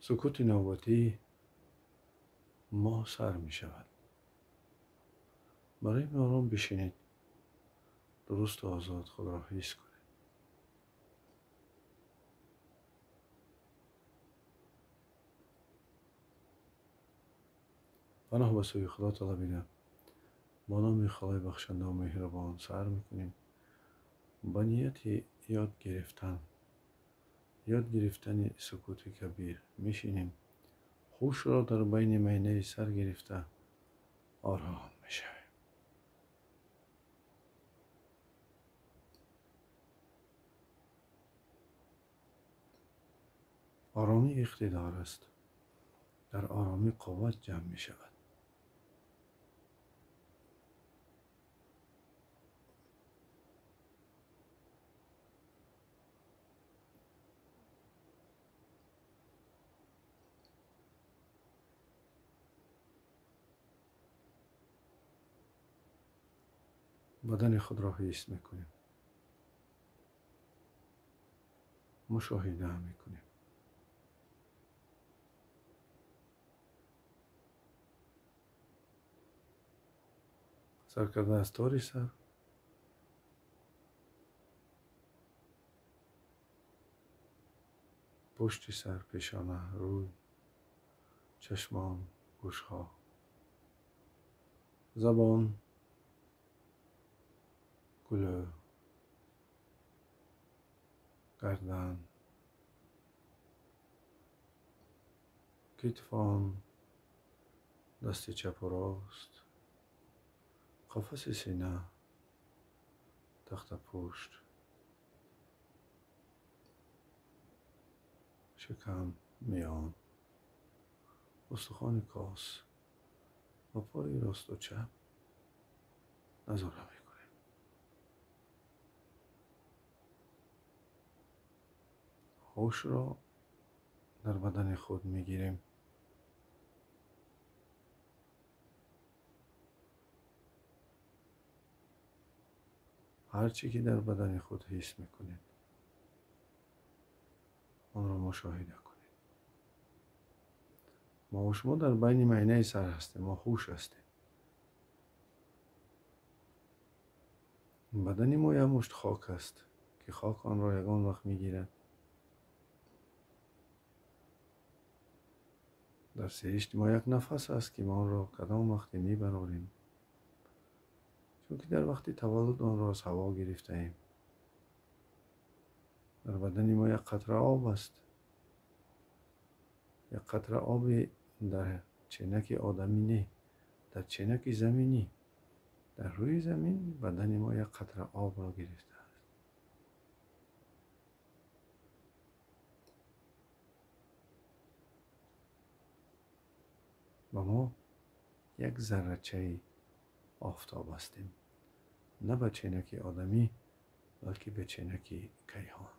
سکوت نوبتی ماه سر می شود. برای این آرام بشینید، درست و آزاد خود را حس کنید. پناه به سوی خدا طلبیده با نام خدای بخشنده و مهربان سر میکنیم. با نیت یاد گرفتن سکوت کبیر میشینیم. خوش را در بین مینه سر گرفته آرام میشویم. آرامی اقتدار است. در آرامی قوت جمع می شود. بدن خود را حس می کنیم. مشاهده می کنیم. سر کرده از تاری سر، پشت سر، پیشانه، روی، چشمان، گوشها، زبان، گلو، گردن، کتفان، دست چپ و راست، قفس سینه، تخت پشت، شکم، میان، استخوان کاس و پای راست و چپ نظاره میکنیم. هوش را در بدن خود میگیریم. هرچی که در بدن خود حس میکنید آن را مشاهده کنید. ما و شما در بین مینه سر هستیم. ما هوش هستیم. بدن ما یک مشت خاک است که خاک آن را یگان وقت میگیرد. در سرشت ما یک نفس است که ما آن را کدام وقتی میبراریم، چون که در وقت تولد آن را از هوا گرفته ایم. در بدن ما یک قطره آب است. یک قطره آب در چینک آدمی نه، در چینک زمینی، در روی زمین بدن ما یک قطره آب را گرفته است. و ما یک ذره‌چه آفتاب هستیم، نه به چینک آدمی بلکه به چینک کیهان.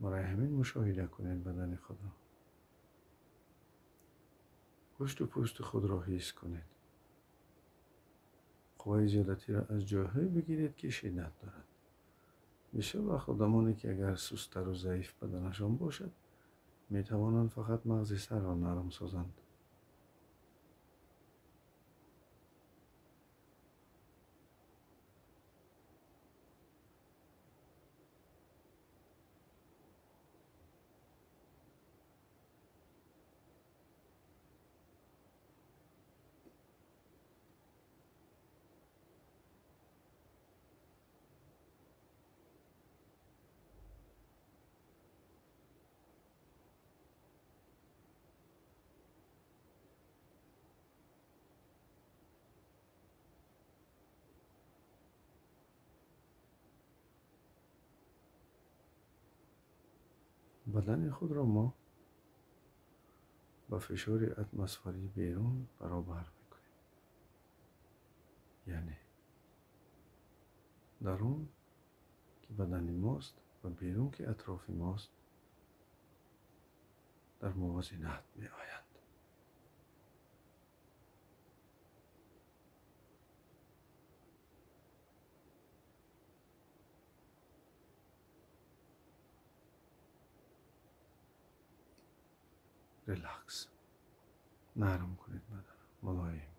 برای همین مشاهده کنید بدن خود را. پشت و پوست خود را حس کنید. قوای زیادتی را از جاهایی بگیرید که شدت دارد. بسیار وقت آدمانی که اگر سست‌تر و ضعیف بدنشان باشد میتوانند فقط مغز سر را نرم سازند. بدن خود را ما با فشار اتمسفری بیرون برابر میکنیم. یعنی درون که بدن ماست و بیرون که اطراف ماست در موازنت می آیند. ریلکس. نرم کنید بدن، ملایم.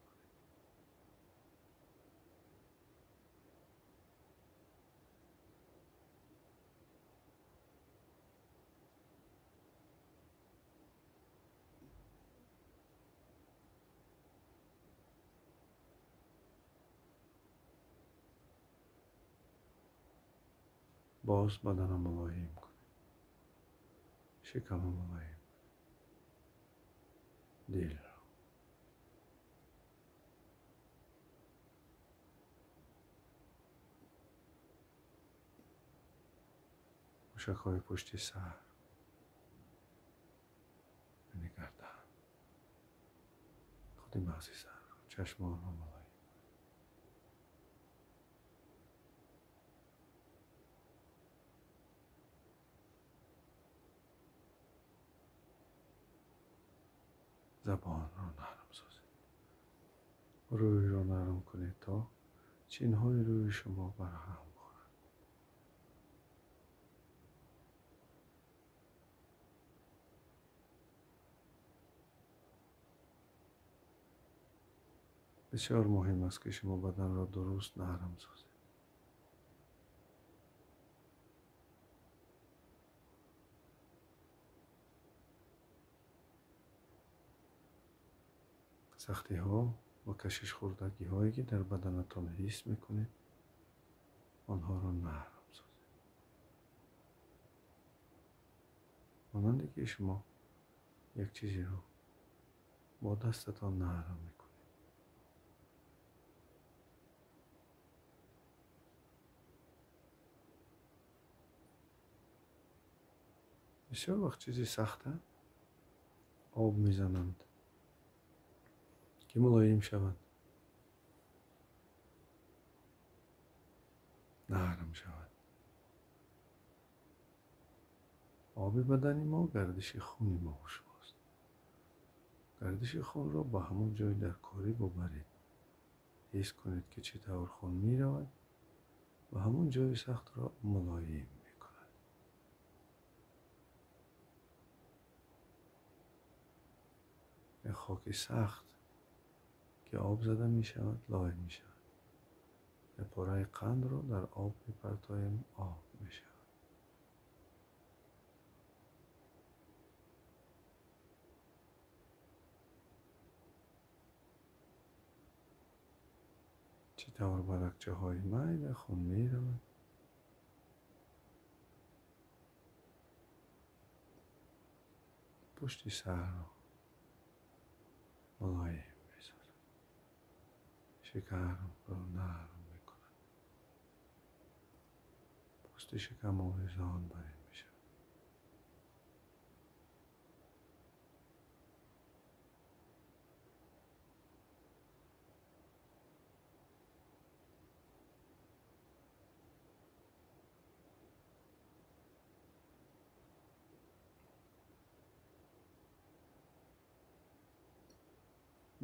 باز بدن ملایم کنید. شکم ملایم. دل را. مشک‌های پشت سر. گردن. خود مغز سر. چشمان را ملایم. زبان را نرم سازید. روی را نرم کنید تا چین‌های روی شما برهم بخورند. بسیار مهم است که شما بدن را درست نرم سازید. سختی ها و کشش خوردگی هایی که در بدنتان حس میکنید آنها را نرم سازید. مانند که شما یک چیزی رو با دستتان نرم میکنید. بسیار وقت چیزی سخته آب میزنند که ملایم شود، نرم شود. آب بدنی ما گردش خون ما و شماست. گردش خون را به همون جای در کاری ببرید. حس کنید که چطور خون می رود و همون جای سخت را ملایم می کند. یک خاک سخت که آب زده می شود لای می شود. یک پاره قند را در آب می پرتایم، آب می شود. چطور برکچه های معده خون می رود. پشت سر را ملایم می سازد. شکم را نرم می کند. پشت شکم آویزان برین می شود.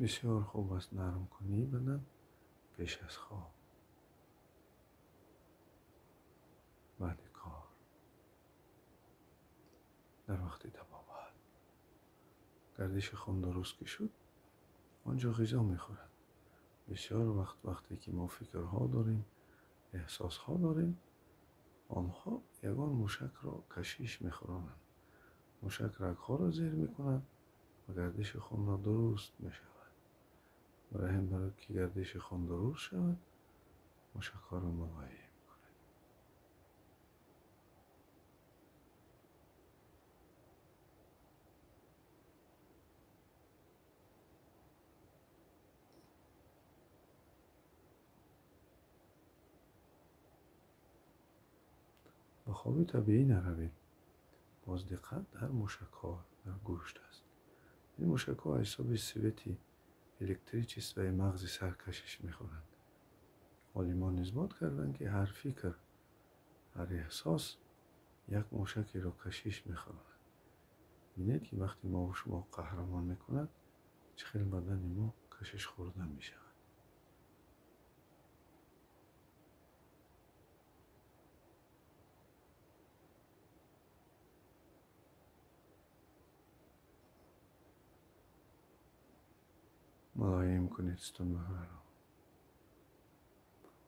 بسیار خوب است نرم کنی بدن پیش از خواب، بعد کار، در وقت طبابت. گردش خون درست که شد آنجا غذا میخورد. بسیار وقتی که ما فکرها داریم، احساسها داریم، آنها یگان موشک را کشیش میخورانند. موشک رگها را زیر میکنند و گردش خون را درست میشود. برای که گردش خون درست شود موشک ها را ملایم کنید. با خواب طبیعی نروید. باز دقت در موشک ها در گوشت است. این موشک ها حساب سویتی الکتریک است و مغز سر کشش میخورند. عالمان اثبات کردند که هر فکر، هر احساس یک موشکی را کشش میخورند. بینید که وقتی ما و شما قهرمان میکند چه خیلی بدن ما کشش خورده میشود. ملایم کنید ستونمهره را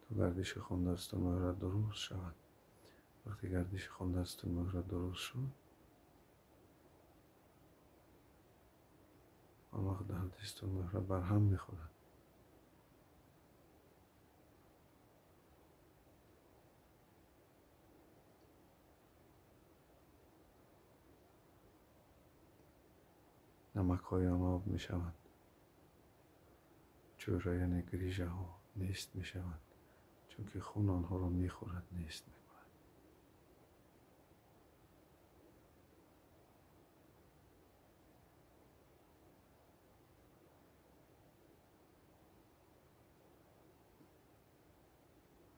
تا گردش خون در ستونمهره درست شود. وقتی گردش خون در ستونمهره درست شد، آن وقت درد ستونمهره برهم میخورد. نمک های آن آب می شوند. چوره یعنی گریژه ها نیست می شوند، چون که خون آنها را می خورد، نیست می کند.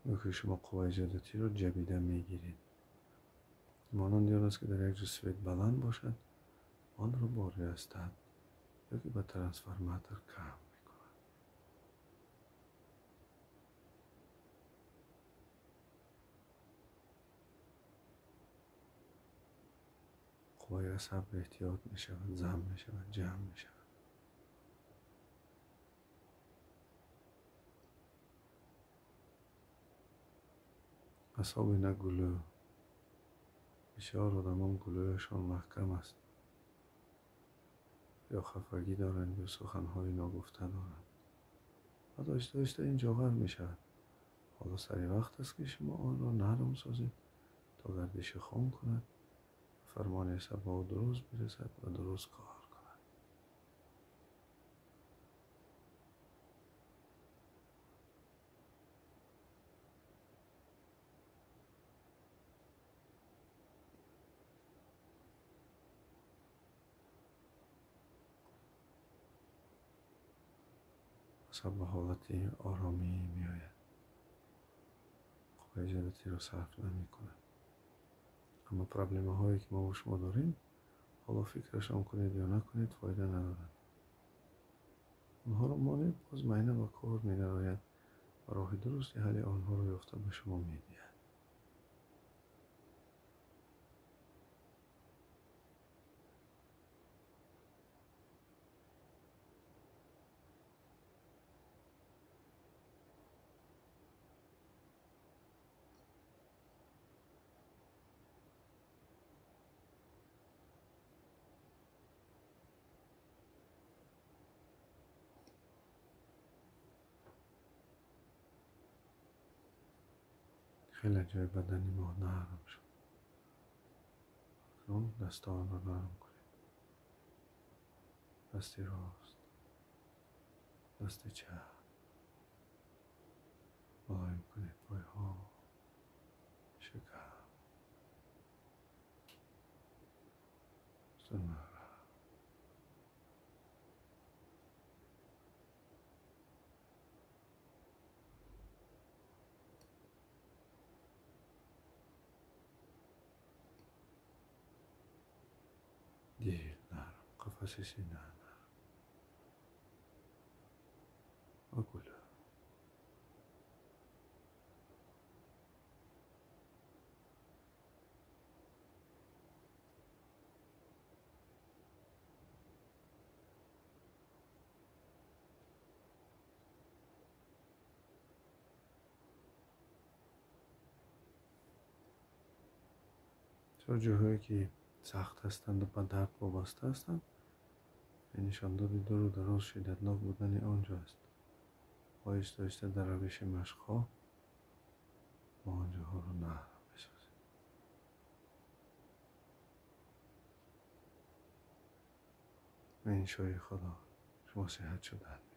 وقتی شما قوای جدتی را جبیده می گیرید، مانند آن است که در یک جو سفید بلند باشد، آن را باری استد یا که به ترانسفرماتر کم می کند. قوای عصب احتیاط می شود، ضم می شود، جمع می شود. اعصاب نه گلو. بسیار آدمان گلویشان محکم است، یا خفگی دارند یا سخنهای ناگفته دارند و داشته داشته این جوهر می شود. حالا سری وقت است که شما آن را نرم سازید تا گردش خون کند، فرمان عصب ها درست برسد و درست کار کند. عصب به حالتی آرامی می آید. قوای جدتی را صرف نمی کند. اما پرابلم هایی که ما و شما داریم، حالا فکرشان کنید یا نکنید فایده ندارد. آنها را مانید، باز معینه با کار می درآید و راه درستی حل آنها را یافته به شما می دهد. خیلی جای بدنی ما نرم شد. اکنون دستان را نرم کنید. دست راست، دست چپ، ملایم کنید پای ها، شکم، ستونمهره. دیر نرم، قفس سینه نرم و گلو. چرا جاهایی که سخت هستند و به درد وابسته هستند، نشان داد دور و دراز شدتناک بودن آنجا است. آهسته آهسته در روش مشق‌ها ما آنجاها رو نرم بسازیم. و انشای خدا شما صحت شدن میگه.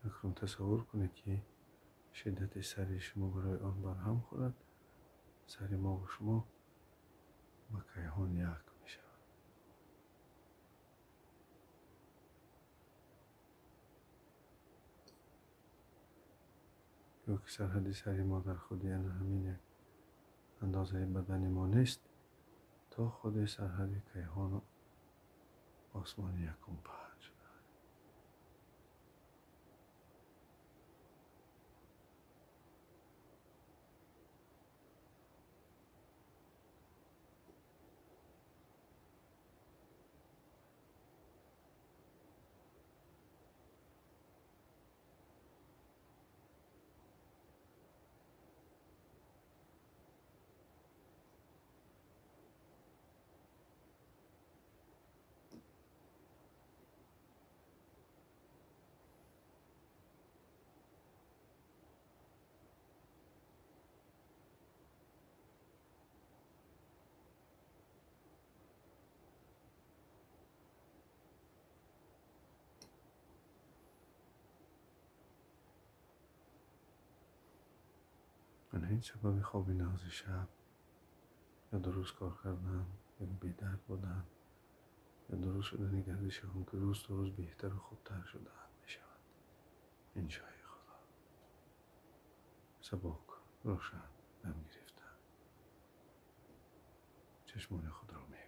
اکنون تصور کنید که شدت سری شما برای آن برهم خورد. سری ما و شما با کیهان یک می شود. یا که سرحد سری ما در خود یعنی همین اندازه بدن ما نیست، تا خود سرحد کیهان و آسمان یکم پهن شده. من هیچ سبب خوابی ناز شب یا درست کار کردن یا بیدرد بودن یا درست شدن گردش خون که روز تا روز بهتر و خوبتر شدن می شود. این شای خدا سبک روشن دم گرفتن چشمان خود را می